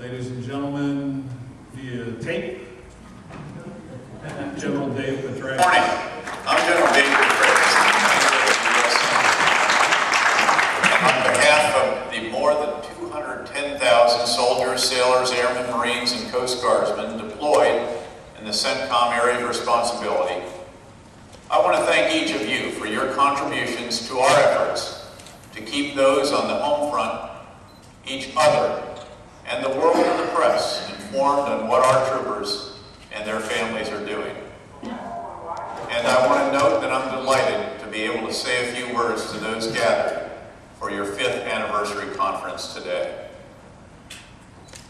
Ladies and gentlemen, via tape, General Dave Patreous. Morning. I'm General Dave Patreous. On behalf of the more than 210,000 soldiers, sailors, airmen, Marines, and Coast Guardsmen deployed in the CENTCOM area of responsibility, I want to thank each of you for your contributions to our efforts to keep those on the home front, each other, and the world and the press informed on what our troopers and their families are doing. And I want to note that I'm delighted to be able to say a few words to those gathered for your 5th anniversary conference today.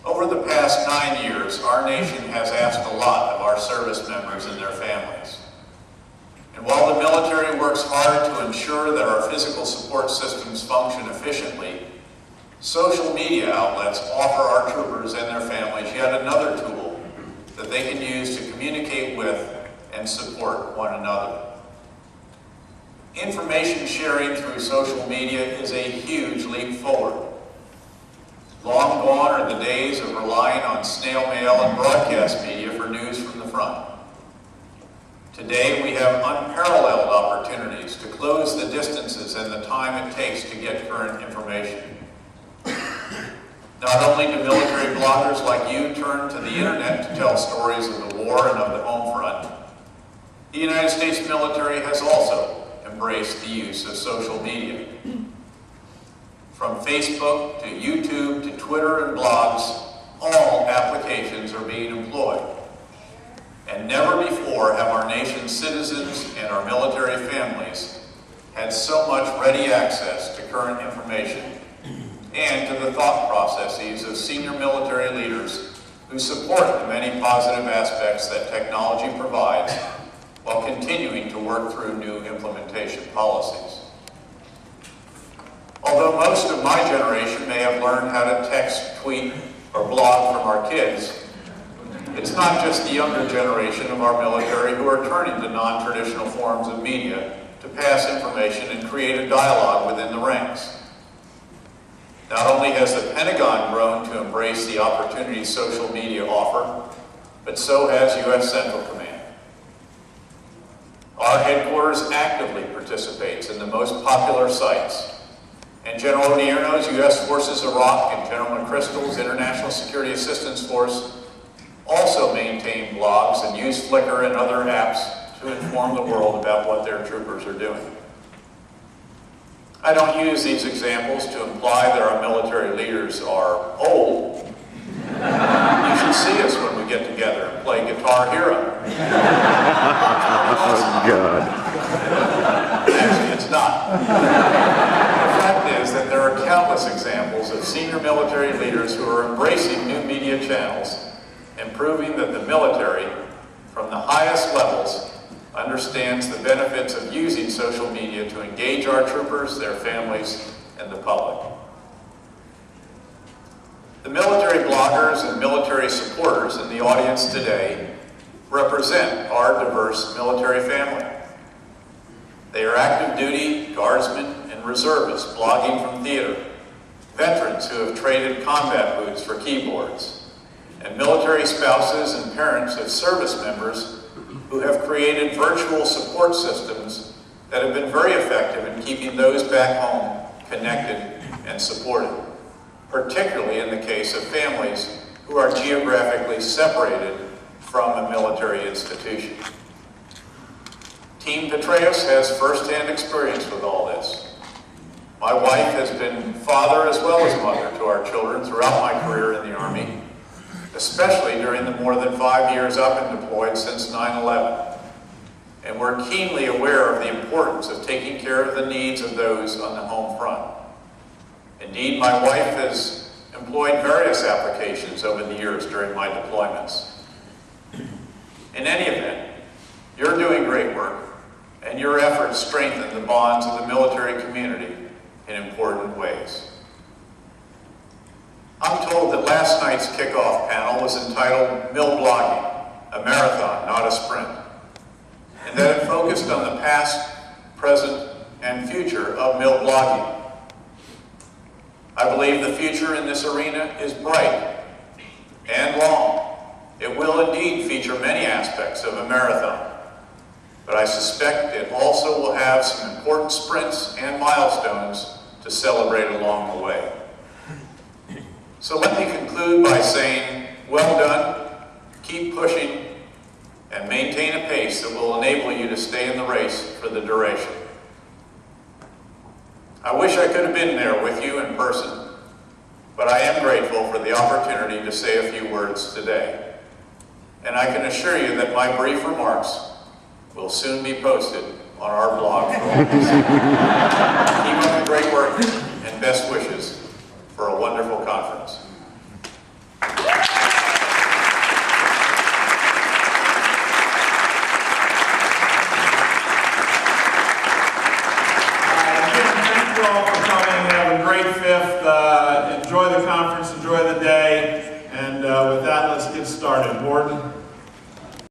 Over the past 9 years, our nation has asked a lot of our service members and their families. And while the military works hard to ensure that our physical support systems function efficiently, social media outlets offer our troopers and their families yet another tool that they can use to communicate with and support one another. Information sharing through social media is a huge leap forward. Long gone are the days of relying on snail mail and broadcast media for news from the front. Today we have unparalleled opportunities to close the distances and the time it takes to get current information. Not only do military bloggers like you turn to the internet to tell stories of the war and of the home front, the United States military has also embraced the use of social media. From Facebook to YouTube to Twitter and blogs, all applications are being employed. And never before have our nation's citizens and our military families had so much ready access to current information and to the thought processes of senior military leaders who support the many positive aspects that technology provides while continuing to work through new implementation policies. Although most of my generation may have learned how to text, tweet, or blog from our kids, it's not just the younger generation of our military who are turning to non-traditional forms of media to pass information and create a dialogue within the ranks. Not only has the Pentagon grown to embrace the opportunities social media offer, but so has U.S. Central Command. Our headquarters actively participates in the most popular sites, and General Odierno's U.S. Forces Iraq and General McChrystal's International Security Assistance Force also maintain blogs and use Flickr and other apps to inform the world about what their troopers are doing. I don't use these examples to imply that our military leaders are old. You should see us when we get together and play Guitar Hero. Oh, God. Actually, it's not. The fact is that there are countless examples of senior military leaders who are embracing new media channels and proving that the military, from the highest levels, understands the benefits of using social media to engage our troopers, their families, and the public. The military bloggers and military supporters in the audience today represent our diverse military family. They are active duty, guardsmen, and reservists blogging from theater, veterans who have traded combat boots for keyboards, and military spouses and parents of service members who have created virtual support systems that have been very effective in keeping those back home connected and supported, particularly in the case of families who are geographically separated from a military institution. Team Patreous has firsthand experience with all this. My wife has been father as well as mother to our children throughout my career in the Army, especially during the more than 5 years I've been deployed since 9/11. And we're keenly aware of the importance of taking care of the needs of those on the home front. Indeed, my wife has employed various applications over the years during my deployments. In any event, you're doing great work, and your efforts strengthen the bonds of the military community in important ways. I'm told that last night's kickoff panel was entitled Mill Blogging, a marathon, not a sprint, and that it focused on the past, present, and future of mill blogging. I believe the future in this arena is bright, feature many aspects of a marathon, but I suspect it also will have some important sprints and milestones to celebrate along the way. So let me conclude by saying, well done, keep pushing, and maintain a pace that will enable you to stay in the race for the duration. I wish I could have been there with you in person, but I am grateful for the opportunity to say a few words today. And I can assure you that my brief remarks will soon be posted on our blog for all to see. Keep up the great work and best wishes for a wonderful conference. Thank you all for coming. Have a great 5th. Enjoy the conference, enjoy the day. And with that, let's get started. Board.